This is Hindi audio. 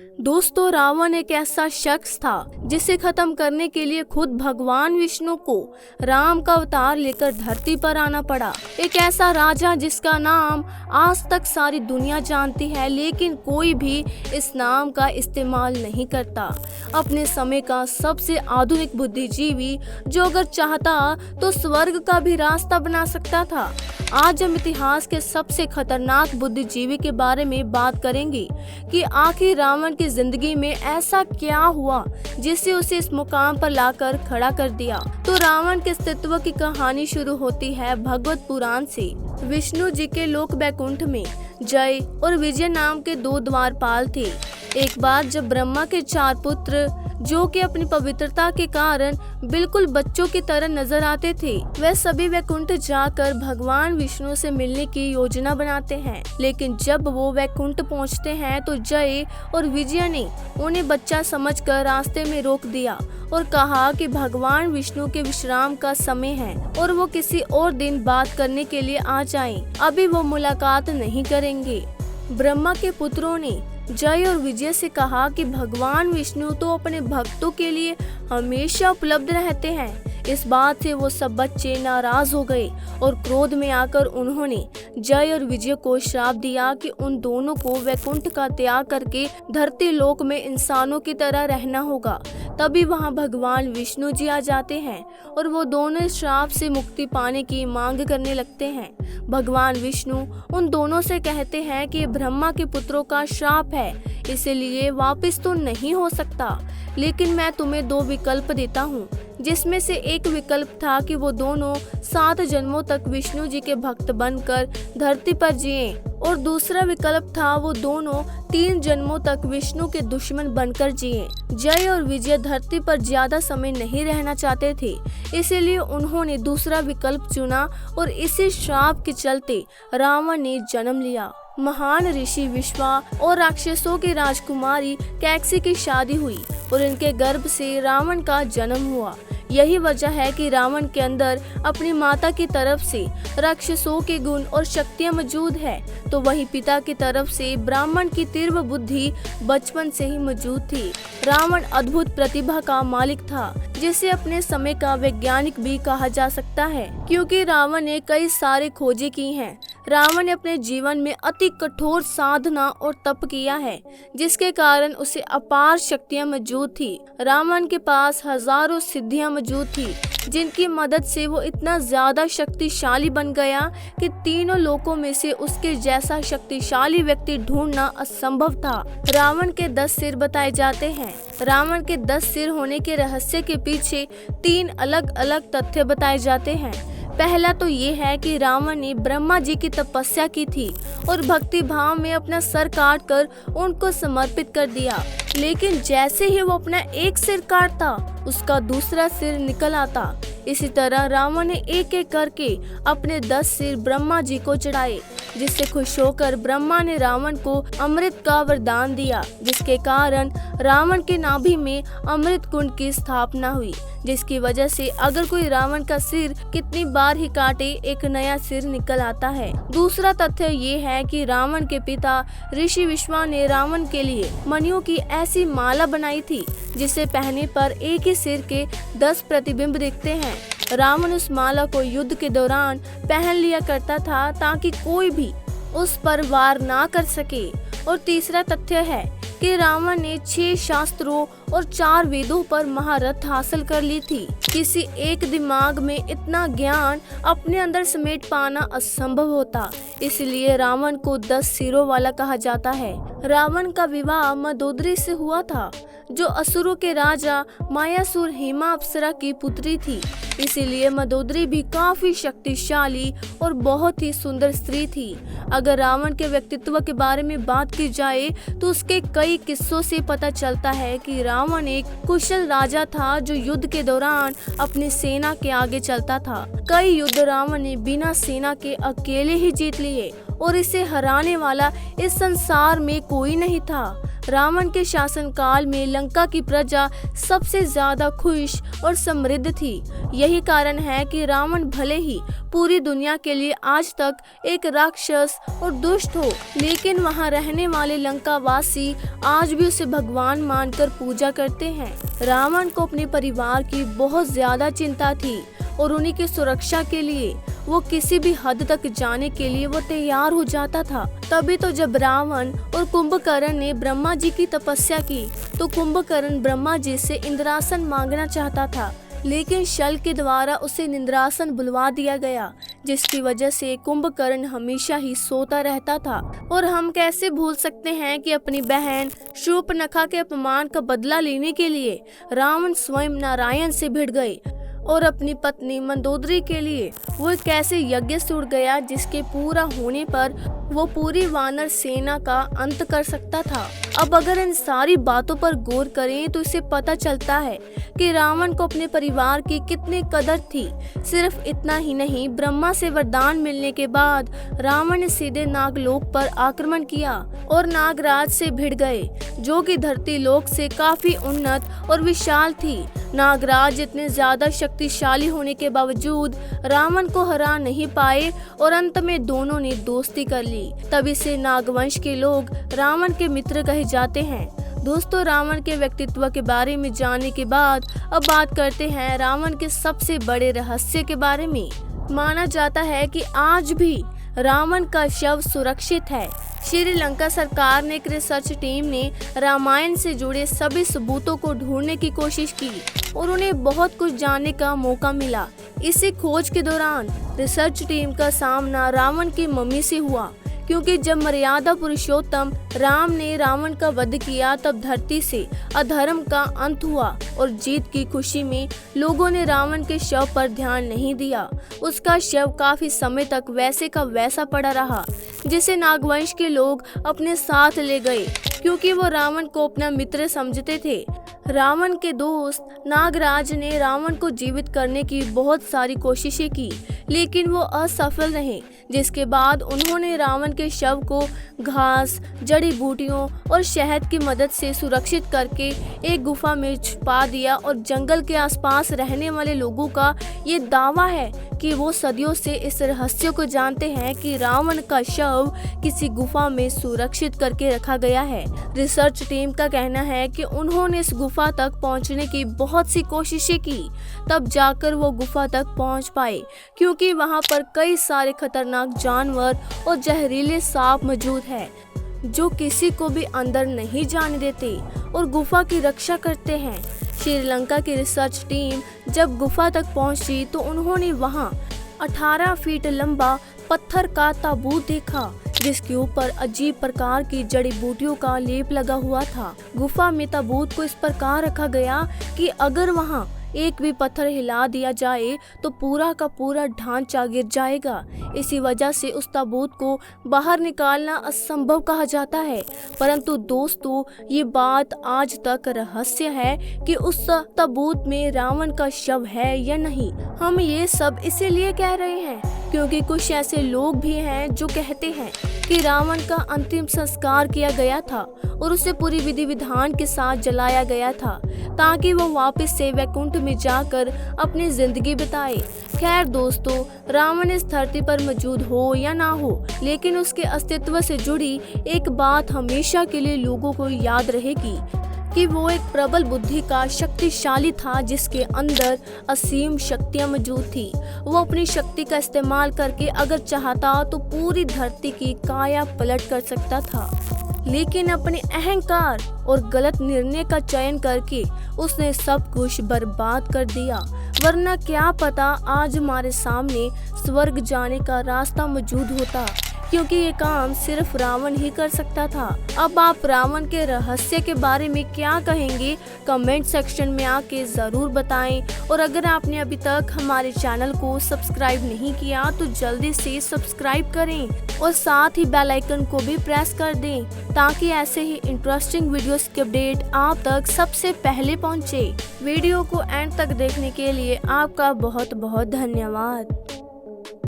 दोस्तों, रावण एक ऐसा शख्स था जिसे खत्म करने के लिए खुद भगवान विष्णु को राम का अवतार लेकर धरती पर आना पड़ा। एक ऐसा राजा जिसका नाम आज तक सारी दुनिया जानती है, लेकिन कोई भी इस नाम का इस्तेमाल नहीं करता। अपने समय का सबसे आधुनिक बुद्धिजीवी जो अगर चाहता तो स्वर्ग का भी रास्ता बना सकता था। आज हम इतिहास के सबसे खतरनाक बुद्धिजीवी के बारे में बात करेंगे कि आखिर रावण की जिंदगी में ऐसा क्या हुआ जिससे उसे इस मुकाम पर लाकर खड़ा कर दिया। तो रावण के अस्तित्व की कहानी शुरू होती है भगवत पुराण से। विष्णु जी के लोक बैकुंठ में जय और विजय नाम के दो द्वारपाल थे। एक बार जब ब्रह्मा के 4 पुत्र जो कि अपनी पवित्रता के कारण बिल्कुल बच्चों की तरह नजर आते थे, वह सभी वैकुंठ जाकर भगवान विष्णु से मिलने की योजना बनाते हैं। लेकिन जब वो वैकुंठ पहुंचते हैं तो जय और विजय ने उन्हें बच्चा समझकर रास्ते में रोक दिया और कहा कि भगवान विष्णु के विश्राम का समय है और वो किसी और दिन बात करने के लिए आ जाएं। अभी वो मुलाकात नहीं करेंगे। ब्रह्मा के पुत्रों ने जय और विजय से कहा कि भगवान विष्णु तो अपने भक्तों के लिए हमेशा उपलब्ध रहते हैं। इस बात से वो सब बच्चे नाराज हो गए और क्रोध में आकर उन्होंने जय और विजय को श्राप दिया कि उन दोनों को वैकुंठ का त्याग करके धरती लोक में इंसानों की तरह रहना होगा। तभी वहां भगवान विष्णु जी आ जाते हैं और वो दोनों श्राप से मुक्ति पाने की मांग करने लगते हैं। भगवान विष्णु उन दोनों से कहते हैं कि ब्रह्मा के पुत्रों का श्राप है, इसलिए वापस तो नहीं हो सकता, लेकिन मैं तुम्हें 2 विकल्प देता हूँ। जिसमें से एक विकल्प था कि वो दोनों 7 जन्मों तक विष्णु जी के भक्त बनकर धरती पर जिए और दूसरा विकल्प था वो दोनों 3 जन्मों तक विष्णु के दुश्मन बनकर जिए। जय और विजय धरती पर ज्यादा समय नहीं रहना चाहते थे, इसीलिए उन्होंने दूसरा विकल्प चुना और इसी श्राप के चलते रावण ने जन्म लिया। महान ऋषि विश्वा और राक्षसों की राजकुमारी कैकसी की शादी हुई और इनके गर्भ से रावण का जन्म हुआ। यही वजह है कि रावण के अंदर अपनी माता की तरफ से राक्षसों के गुण और शक्तियां मौजूद है, तो वही पिता की तरफ से ब्राह्मण की तीव्र बुद्धि बचपन से ही मौजूद थी। रावण अद्भुत प्रतिभा का मालिक था, जिसे अपने समय का वैज्ञानिक भी कहा जा सकता है, क्योंकि रावण ने कई सारे खोजें की हैं। रावण ने अपने जीवन में अति कठोर साधना और तप किया है, जिसके कारण उसे अपार शक्तियां मौजूद थी। रावण के पास हजारों सिद्धियां मौजूद थी, जिनकी मदद से वो इतना ज्यादा शक्तिशाली बन गया कि तीनों लोकों में से उसके जैसा शक्तिशाली व्यक्ति ढूंढना असंभव था। रावण के 10 सिर बताए जाते हैं। रावण के 10 सिर होने के रहस्य के पीछे 3 अलग अलग तथ्य बताए जाते हैं। पहला तो ये है कि रावण ने ब्रह्मा जी की तपस्या की थी और भक्ति भाव में अपना सर काट कर उनको समर्पित कर दिया, लेकिन जैसे ही वो अपना एक सिर काटता उसका दूसरा सिर निकल आता। इसी तरह रावण ने एक एक करके अपने 10 सिर ब्रह्मा जी को चढ़ाए, जिससे खुश होकर ब्रह्मा ने रावण को अमृत का वरदान दिया, जिसके कारण रावण के नाभि में अमृत कुंड की स्थापना हुई, जिसकी वजह से अगर कोई रावण का सिर कितनी बार ही काटे एक नया सिर निकल आता है। दूसरा तथ्य ये है कि रावण के पिता ऋषि विश्वा ने रावण के लिए मणियों की ऐसी माला बनाई थी जिसे पहनने पर एक ही सिर के 10 प्रतिबिंब दिखते हैं। रावण उस माला को युद्ध के दौरान पहन लिया करता था ताकि कोई भी उस पर वार ना कर सके। और तीसरा तथ्य है कि रावण ने 6 शास्त्रों और 4 वेदों पर महारत हासिल कर ली थी। किसी एक दिमाग में इतना ज्ञान अपने अंदर समेट पाना असंभव होता, इसलिए रावण को 10 सिरों वाला कहा जाता है। रावण का विवाह मंदोदरी से हुआ था, जो असुरों के राजा मायासुर हेमा अप्सरा की पुत्री थी। इसीलिए मंदोदरी भी काफी शक्तिशाली और बहुत ही सुंदर स्त्री थी। अगर रावण के व्यक्तित्व के बारे में बात की जाए तो उसके कई किस्सों से पता चलता है कि रावण एक कुशल राजा था जो युद्ध के दौरान अपनी सेना के आगे चलता था। कई युद्ध रावण ने बिना सेना के अकेले ही जीत लिए और इसे हराने वाला इस संसार में कोई नहीं था। रावण के शासनकाल में लंका की प्रजा सबसे ज्यादा खुश और समृद्ध थी। यही कारण है कि रावण भले ही पूरी दुनिया के लिए आज तक एक राक्षस और दुष्ट हो, लेकिन वहाँ रहने वाले लंकावासी आज भी उसे भगवान मानकर पूजा करते हैं। रावण को अपने परिवार की बहुत ज्यादा चिंता थी और उन्हीं की सुरक्षा के लिए वो किसी भी हद तक जाने के लिए वो तैयार हो जाता था। तभी तो जब रावण और कुंभकर्ण ने ब्रह्मा जी की तपस्या की तो कुंभकर्ण ब्रह्मा जी से इंद्रासन मांगना चाहता था, लेकिन शल के द्वारा उसे इंद्रासन बुलवा दिया गया, जिसकी वजह से कुंभकर्ण हमेशा ही सोता रहता था। और हम कैसे भूल सकते हैं कि अपनी बहन शूर्पणखा के अपमान का बदला लेने के लिए रावण स्वयं नारायण से भिड़ गए और अपनी पत्नी मंदोदरी के लिए वो एक ऐसे यज्ञ से उड़ गया जिसके पूरा होने पर वो पूरी वानर सेना का अंत कर सकता था। अब अगर इन सारी बातों पर गौर करें तो इसे पता चलता है कि रावण को अपने परिवार की कितनी कदर थी। सिर्फ इतना ही नहीं, ब्रह्मा से वरदान मिलने के बाद रावण ने सीधे नागलोक पर आक्रमण किया और नागराज से भिड़ गए, जो कि धरती लोक से काफी उन्नत और विशाल थी। नागराज इतने ज्यादा शक्तिशाली होने के बावजूद रावण को हरा नहीं पाए और अंत में दोनों ने दोस्ती कर ली। तभी से नागवंश के लोग रावण के मित्र कहे जाते हैं। दोस्तों, रावण के व्यक्तित्व के बारे में जानने के बाद अब बात करते हैं रावण के सबसे बड़े रहस्य के बारे में। माना जाता है कि आज भी रावण का शव सुरक्षित है। श्रीलंका सरकार ने एक रिसर्च टीम ने रामायण से जुड़े सभी सबूतों को ढूंढने की कोशिश की और उन्हें बहुत कुछ जानने का मौका मिला। इसी खोज के दौरान रिसर्च टीम का सामना रावण की मम्मी से हुआ, क्योंकि जब मर्यादा पुरुषोत्तम राम ने रावण का वध किया तब धरती से अधर्म का अंत हुआ और जीत की खुशी में लोगों ने रावण के शव पर ध्यान नहीं दिया। उसका शव काफी समय तक वैसे का वैसा पड़ा रहा, जिसे नागवंश के लोग अपने साथ ले गए, क्योंकि वो रावण को अपना मित्र समझते थे। रावण के दोस्त नागराज ने रावण को जीवित करने की बहुत सारी कोशिशें की, लेकिन वो असफल रहे, जिसके बाद उन्होंने रावण के शव को घास, जड़ी बूटियों और शहद की मदद से सुरक्षित करके एक गुफा में छुपा दिया। और जंगल के आसपास रहने वाले लोगों का ये दावा है कि वो सदियों से इस रहस्य को जानते हैं कि रावण का शव किसी गुफा में सुरक्षित करके रखा गया है। रिसर्च टीम का कहना है कि उन्होंने इस गुफा तक पहुंचने की बहुत सी कोशिशें की, तब जाकर वो गुफा तक पहुंच पाए, क्योंकि वहां पर कई सारे खतरनाक जानवर और जहरीले सांप मौजूद है, जो किसी को भी अंदर नहीं जाने देते और गुफा की रक्षा करते हैं। श्रीलंका की रिसर्च टीम जब गुफा तक पहुंची तो उन्होंने वहां 18 फीट लंबा पत्थर का ताबूत देखा, जिसके ऊपर अजीब प्रकार की जड़ी बूटियों का लेप लगा हुआ था। गुफा में ताबूत को इस प्रकार रखा गया कि अगर वहां एक भी पत्थर हिला दिया जाए तो पूरा का पूरा ढांचा गिर जाएगा। इसी वजह से उस ताबूत को बाहर निकालना असंभव कहा जाता है। परंतु दोस्तों, ये बात आज तक रहस्य है कि उस ताबूत में रावण का शव है या नहीं। हम ये सब इसीलिए कह रहे हैं क्योंकि कुछ ऐसे लोग भी हैं जो कहते हैं कि रावण का अंतिम संस्कार किया गया था और उसे पूरी विधि विधान के साथ जलाया गया था, ताकि वो वापस से वैकुंठ में जाकर अपनी जिंदगी बिताए। खैर दोस्तों, रावण इस धरती पर मौजूद हो या ना हो, लेकिन उसके अस्तित्व से जुड़ी एक बात हमेशा के लिए लोगों को याद रहेगी कि वो एक प्रबल बुद्धि का शक्तिशाली था, जिसके अंदर असीम शक्तियां मौजूद थी। वो अपनी शक्ति का इस्तेमाल करके अगर चाहता तो पूरी धरती की काया पलट कर सकता था, लेकिन अपने अहंकार और गलत निर्णय का चयन करके उसने सब कुछ बर्बाद कर दिया। वरना क्या पता आज हमारे सामने स्वर्ग जाने का रास्ता मौजूद होता, क्योंकि ये काम सिर्फ रावण ही कर सकता था। अब आप रावण के रहस्य के बारे में क्या कहेंगे, कमेंट सेक्शन में आके जरूर बताएं। और अगर आपने अभी तक हमारे चैनल को सब्सक्राइब नहीं किया तो जल्दी से सब्सक्राइब करें और साथ ही बेल आइकन को भी प्रेस कर दें, ताकि ऐसे ही इंटरेस्टिंग वीडियोस की अपडेट आप तक सबसे पहले पहुंचे। वीडियो को एंड तक देखने के लिए आपका बहुत बहुत धन्यवाद।